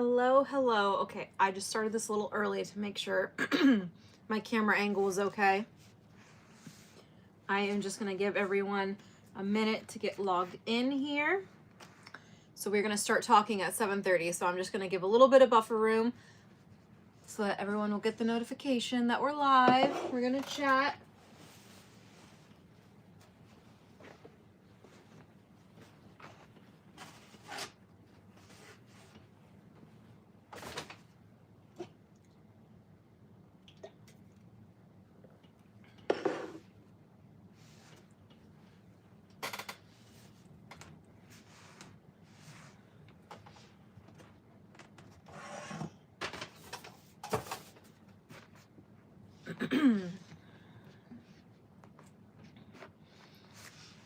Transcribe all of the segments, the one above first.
Hello, hello. Okay, I just started this a little early to make sure my camera angle is okay. I am just going to give everyone a minute to get logged in here. So we're going to start talking at 7:30. So I'm just going to give a little bit of buffer room so that everyone will get the notification that we're live. We're going to chat.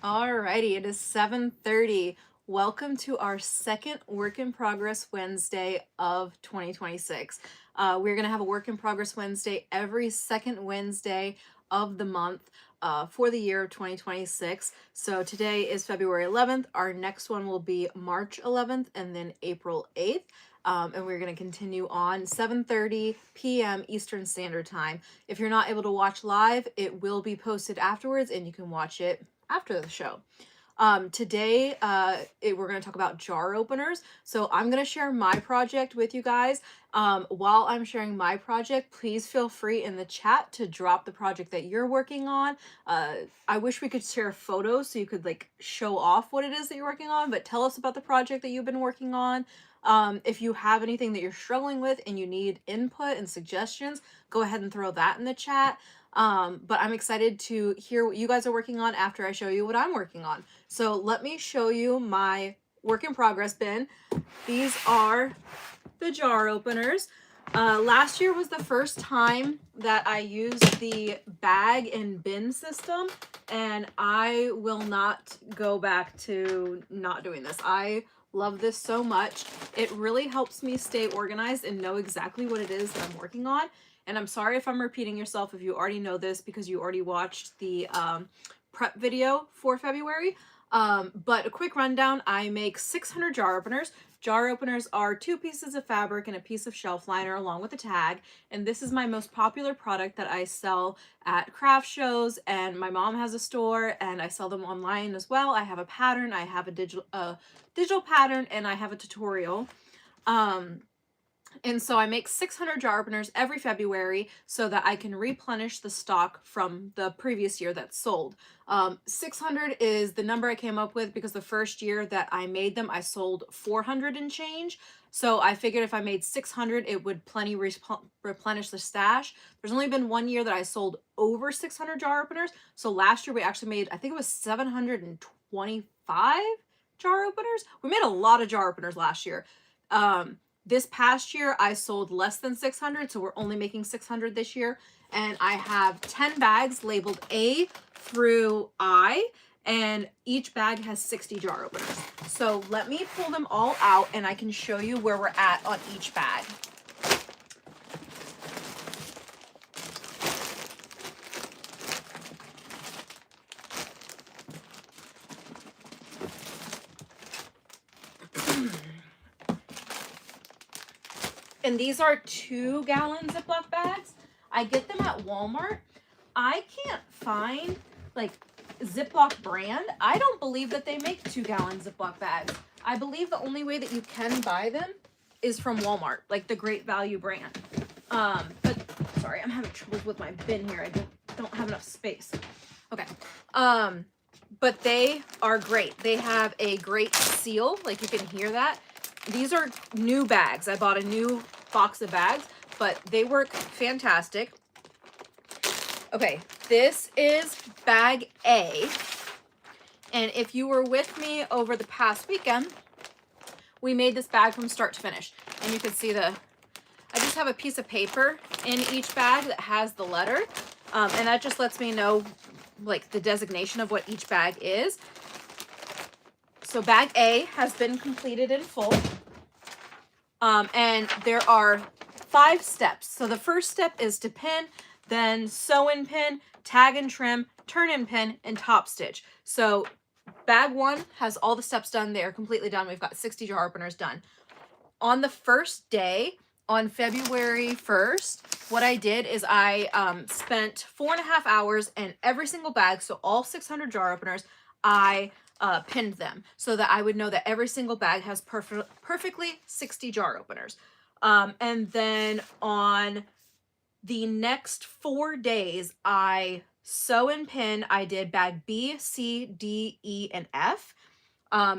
Alrighty, it is 7:30. Welcome to our second Work in Progress Wednesday of 2026. We're going to have a Work in Progress Wednesday every second Wednesday of the month for the year of 2026. So today is February 11th. Our next one will be March 11th and then April 8th. And we're going to continue on 7:30 p.m. Eastern Standard Time. If you're not able to watch live, it will be posted afterwards and you can watch it after the show. Today, we're going to talk about jar openers. So I'm going to share my project with you guys. While I'm sharing my project, please feel free in the chat to drop the project that you're working on. I wish we could share photos so you could like show off what it is that you're working on, but tell us about the project that you've been working on. If you have anything that you're struggling with and you need input and suggestions, go ahead and throw that in the chat. But I'm excited to hear what you guys are working on after I show you what I'm working on. So let me show you my work in progress bin. These are the jar openers. Last year was the first time that I used the bag and bin system, and I will not go back to not doing this. I love this so much. It really helps me stay organized and know exactly what it is that I'm working on. And I'm sorry if I'm repeating yourself if you already know this because you already watched the prep video for February. But a quick rundown, I make 600 jar openers. Jar openers are 2 pieces of fabric and a piece of shelf liner along with a tag. And this is my most popular product that I sell at craft shows, and my mom has a store and I sell them online as well. I have a pattern, I have a digital pattern, and I have a tutorial. And so I make 600 jar openers every February so that I can replenish the stock from the previous year that's sold. 600 is the number I came up with because the first year that I made them, I sold 400 and change. So I figured if I made 600, it would plenty replenish the stash. There's only been one year that I sold over 600 jar openers. So last year we actually made, I think it was 725 jar openers. We made a lot of jar openers last year. This past year, I sold less than 600, so we're only making 600 this year. And I have 10 bags labeled A through I, and each bag has 60 jar openers. So let me pull them all out, and I can show you where we're at on each bag. And these are 2-gallon Ziploc bags. I get them at Walmart. I can't find like Ziploc brand. I don't believe that they make 2-gallon Ziploc bags. I believe the only way that you can buy them is from Walmart, like the Great Value brand. But sorry, I'm having troubles with my bin here. I don't have enough space. Okay. But they are great. They have a great seal, like you can hear that. These are new bags. I bought a new box of bags, but they work fantastic. Okay, this is bag A. And if you were with me over the past weekend, we made this bag from start to finish. And you can see I just have a piece of paper in each bag that has the letter. And that just lets me know like the designation of what each bag is. So bag A has been completed in full. And there are 5 steps. So the first step is to pin, then sew and pin, tag and trim, turn and pin, and top stitch. So bag 1 has all the steps done. They are completely done. We've got 60 jar openers done. on the first day, on February 1st, what I did is I spent 4.5 hours, and every single bag, so all 600 jar openers, I pinned them so that I would know that every single bag has perfectly 60 jar openers. And then on the next 4 days, I sew and pin. I did bag B, C, D, E, and F.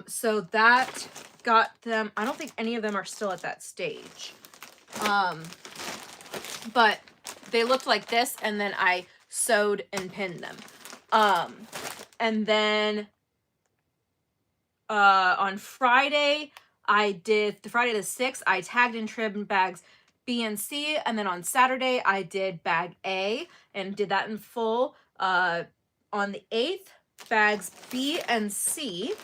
So that got them. I don't think any of them are still at that stage. But they looked like this, and then I sewed and pinned them. And then on Friday, Friday the 6th, I tagged and trimmed bags B and C, and then on Saturday, I did bag A and did that in full. On the 8th, bags B and C.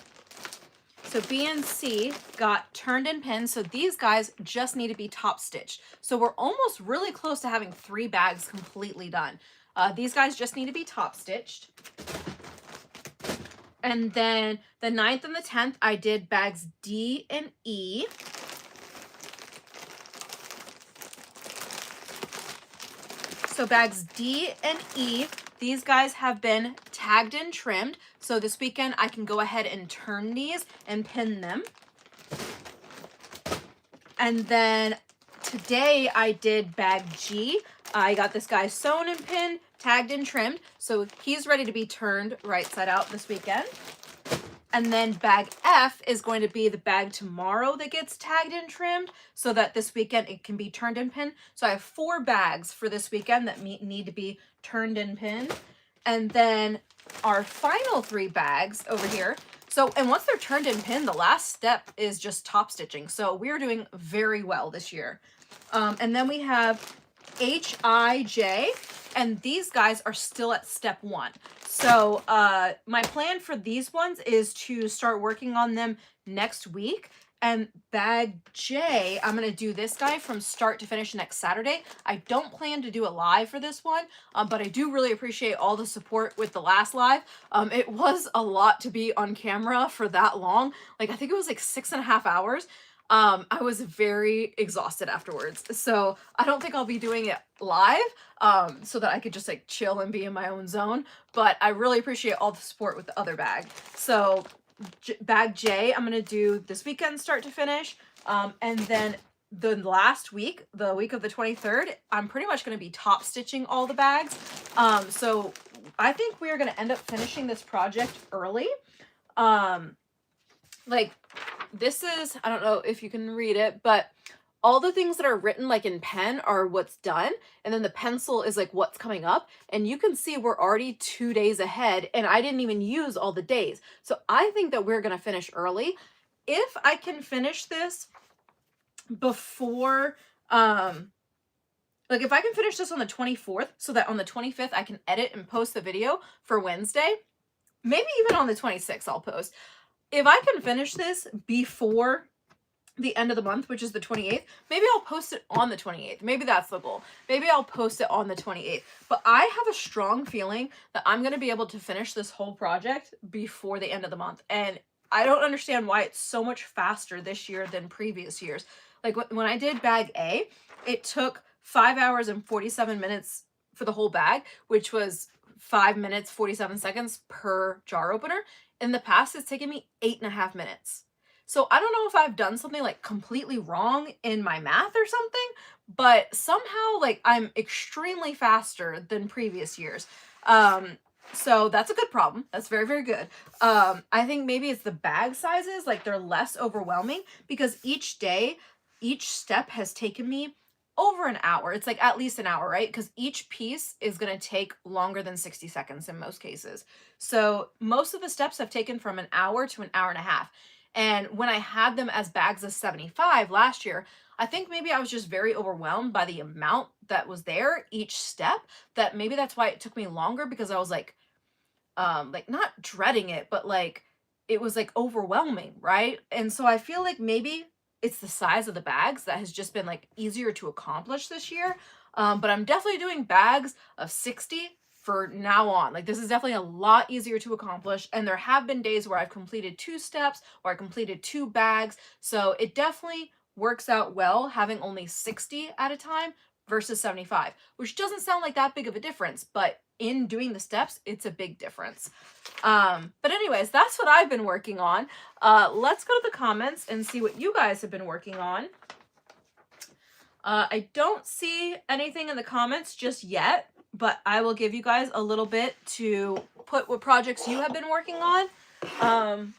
So B and C got turned and pinned. So these guys just need to be top stitched. So we're almost really close to having 3 bags completely done. These guys just need to be top stitched. And then the 9th and the 10th, I did bags D and E. So bags D and E, these guys have been tagged and trimmed. So this weekend I can go ahead and turn these and pin them. And then today I did bag G. I got this guy sewn and pinned, tagged and trimmed. So he's ready to be turned right side out this weekend. And then bag F is going to be the bag tomorrow that gets tagged and trimmed so that this weekend it can be turned and pinned. So I have 4 bags for this weekend that need to be turned and pinned. And then our final 3 bags over here. So, and once they're turned and pinned, the last step is just top stitching. So we're doing very well this year. And then we have H, I, J, and these guys are still at step 1. So my plan for these ones is to start working on them next week. And bag J, I'm going to do this guy from start to finish next Saturday. I don't plan to do a live for this one, but I do really appreciate all the support with the last live. It was a lot to be on camera for that long. Like, I think it was like 6.5 hours. I was very exhausted afterwards. So I don't think I'll be doing it live, so that I could just like chill and be in my own zone. But I really appreciate all the support with the other bag. So bag J, I'm going to do this weekend start to finish. And then the last week, the week of the 23rd, I'm pretty much going to be top stitching all the bags. So I think we are going to end up finishing this project early. Like, this is, I don't know if you can read it, but all the things that are written like in pen are what's done, and then the pencil is like what's coming up. And you can see we're already 2 days ahead, and I didn't even use all the days. So I think that we're going to finish early. If I can finish this before, like if I can finish this on the 24th so that on the 25th I can edit and post the video for Wednesday, maybe even on the 26th I'll post. If I can finish this before the end of the month, which is the 28th, maybe I'll post it on the 28th. Maybe that's the goal. Maybe I'll post it on the 28th. But I have a strong feeling that I'm going to be able to finish this whole project before the end of the month. And I don't understand why it's so much faster this year than previous years. Like when I did bag A, it took 5 hours and 47 minutes for the whole bag, which was 5 minutes, 47 seconds per jar opener. In the past, it's taken me 8.5 minutes. So I don't know if I've done something like completely wrong in my math or something, but somehow like I'm extremely faster than previous years. So that's a good problem. That's very, very good. I think maybe it's the bag sizes, like they're less overwhelming because each day, each step has taken me over an hour. It's like at least an hour, right? Because each piece is going to take longer than 60 seconds in most cases. So most of the steps have taken from an hour to an hour and a half. And when I had them as bags of 75 last year, I think maybe I was just very overwhelmed by the amount that was there each step, that maybe that's why it took me longer, because I was like not dreading it, but like it was like overwhelming, right? And so I feel like maybe it's the size of the bags that has just been like easier to accomplish this year. But I'm definitely doing bags of 60 for now on. Like, this is definitely a lot easier to accomplish. And there have been days where I've completed 2 steps or I completed 2 bags. So it definitely works out well having only 60 at a time versus 75, which doesn't sound like that big of a difference, but in doing the steps, it's a big difference. But anyways, that's what I've been working on. Let's go to the comments and see what you guys have been working on. I don't see anything in the comments just yet, but I will give you guys a little bit to put what projects you have been working on.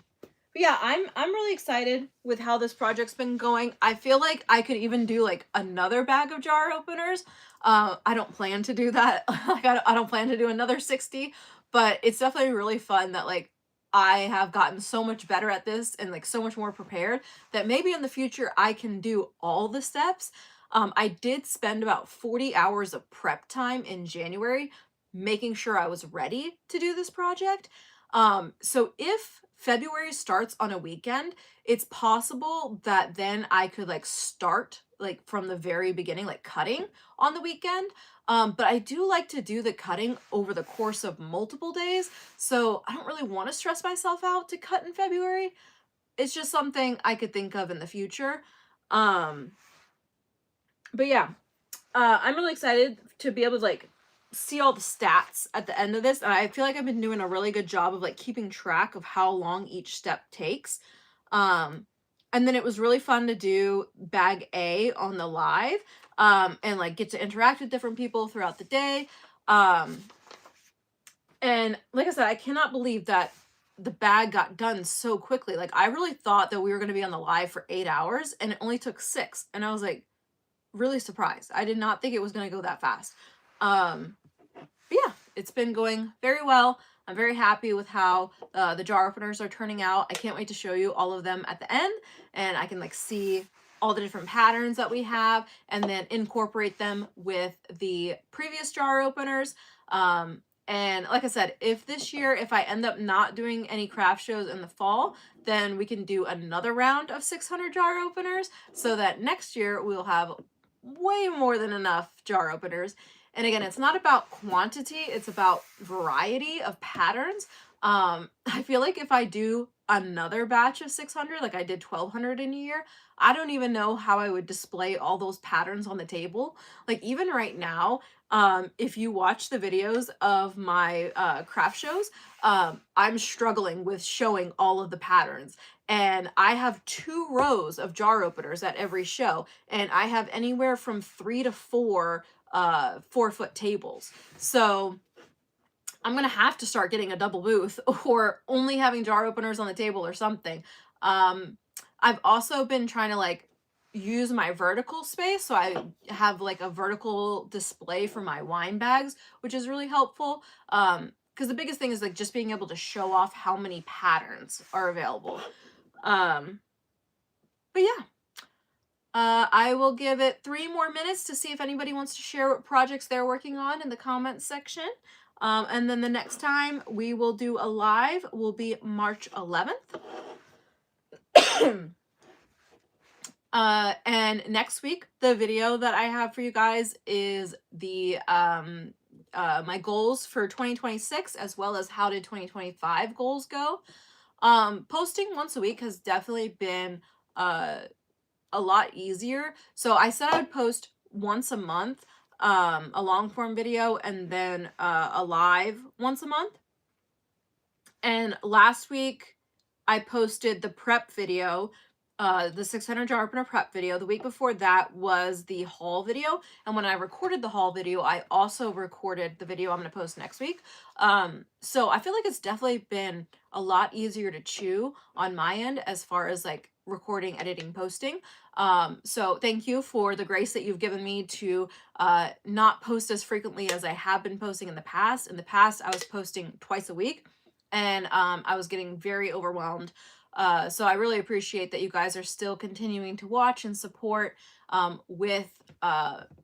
But yeah, I'm really excited with how this project's been going. I feel like I could even do like another bag of jar openers. I don't plan to do that. Like I don't plan to do another 60, but it's definitely really fun that like I have gotten so much better at this and like so much more prepared that maybe in the future I can do all the steps. I did spend about 40 hours of prep time in January making sure I was ready to do this project. So if February starts on a weekend, it's possible that then I could like start like from the very beginning, like cutting on the weekend. But I do like to do the cutting over the course of multiple days. So I don't really want to stress myself out to cut in February. It's just something I could think of in the future. But yeah, I'm really excited to be able to like see all the stats at the end of this, and I feel like I've been doing a really good job of like keeping track of how long each step takes. And then it was really fun to do bag A on the live, and like get to interact with different people throughout the day. And like I said, I cannot believe that the bag got done so quickly. Like I really thought that we were going to be on the live for 8 hours and it only took 6, and I was like really surprised. I did not think it was going to go that fast. But yeah, it's been going very well. I'm very happy with how the jar openers are turning out. I can't wait to show you all of them at the end, and I can like see all the different patterns that we have and then incorporate them with the previous jar openers. And like I said, if this year, if I end up not doing any craft shows in the fall, then we can do another round of 600 jar openers so that next year we'll have way more than enough jar openers. And again, it's not about quantity, it's about variety of patterns. I feel like if I do another batch of 600, like I did 1200 in a year, I don't even know how I would display all those patterns on the table. Like even right now, if you watch the videos of my craft shows, I'm struggling with showing all of the patterns. And I have 2 rows of jar openers at every show, and I have anywhere from 3 to 4 4-foot tables. So I'm gonna have to start getting a double booth or only having jar openers on the table or something. I've also been trying to like use my vertical space, so I have like a vertical display for my wine bags, which is really helpful. Because the biggest thing is like just being able to show off how many patterns are available. But yeah, I will give it 3 more minutes to see if anybody wants to share what projects they're working on in the comments section. And then the next time we will do a live will be March 11th. And next week, the video that I have for you guys is the my goals for 2026, as well as how did 2025 goals go. Posting once a week has definitely been a lot easier. So I said I would post once a month, a long form video, and then a live once a month. And last week I posted the prep video, the 600 jar opener prep video. The week before that was the haul video. And when I recorded the haul video, I also recorded the video I'm going to post next week. So I feel like it's definitely been a lot easier to chew on my end as far as like recording, editing, posting. So thank you for the grace that you've given me to not post as frequently as I have been posting in the past. In the past, I was posting twice a week, and I was getting very overwhelmed. So I really appreciate that you guys are still continuing to watch and support with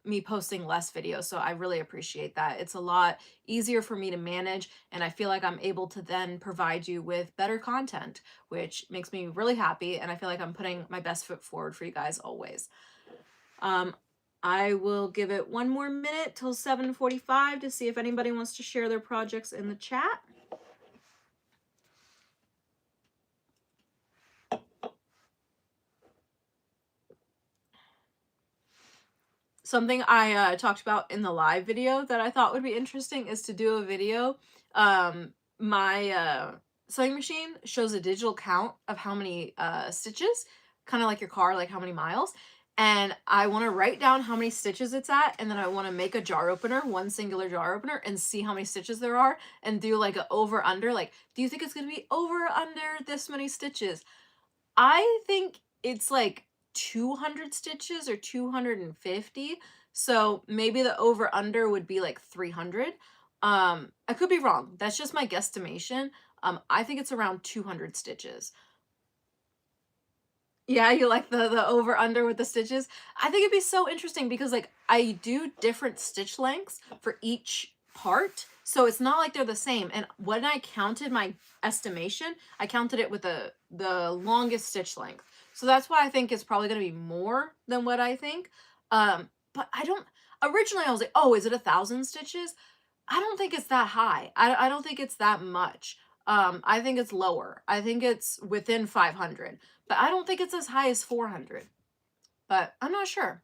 me posting less videos. So I really appreciate that. It's a lot easier for me to manage, and I feel like I'm able to then provide you with better content, which makes me really happy, and I feel like I'm putting my best foot forward for you guys always. I will give it 1 more minute till 7:45 to see if anybody wants to share their projects in the chat. Something I talked about in the live video that I thought would be interesting is to do a video. My sewing machine shows a digital count of how many stitches, kind of like your car, like how many miles. And I want to write down how many stitches it's at, and then I want to make a jar opener, one singular jar opener, and see how many stitches there are, and do like a over under. Like, do you think it's gonna be over or under this many stitches? I think it's like 200 stitches or 250. So maybe the over under would be like 300. I could be wrong. That's just my guesstimation. I think it's around 200 stitches. Yeah, you like the over under with the stitches? I think it'd be so interesting because like I do different stitch lengths for each part. So it's not like they're the same. And when I counted my estimation, I counted it with the longest stitch length. So that's why I think it's probably going to be more than what I think. But I don't originally I was like, "Oh, is it 1,000 stitches?" I don't think it's that high. I don't think it's that much. I think it's lower. I think it's within 500, but I don't think it's as high as 400. But I'm not sure.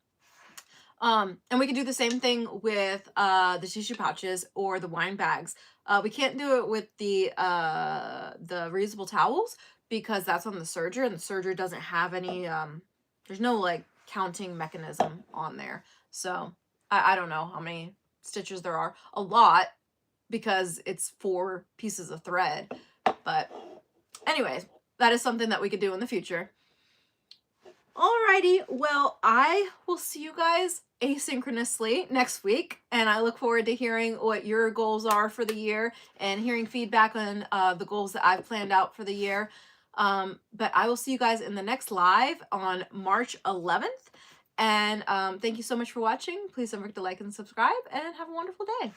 And we can do the same thing with the tissue pouches or the wine bags. We can't do it with the reusable towels because that's on the serger, and the serger doesn't have any there's no like counting mechanism on there. So I don't know how many stitches there are. A lot, because it's 4 pieces of thread. But anyways, that is something that we could do in the future. Alrighty, well, I will see you guys asynchronously next week, and I look forward to hearing what your goals are for the year and hearing feedback on the goals that I've planned out for the year. But I will see you guys in the next live on March 11th. And thank you so much for watching. Please don't forget to like and subscribe, and have a wonderful day.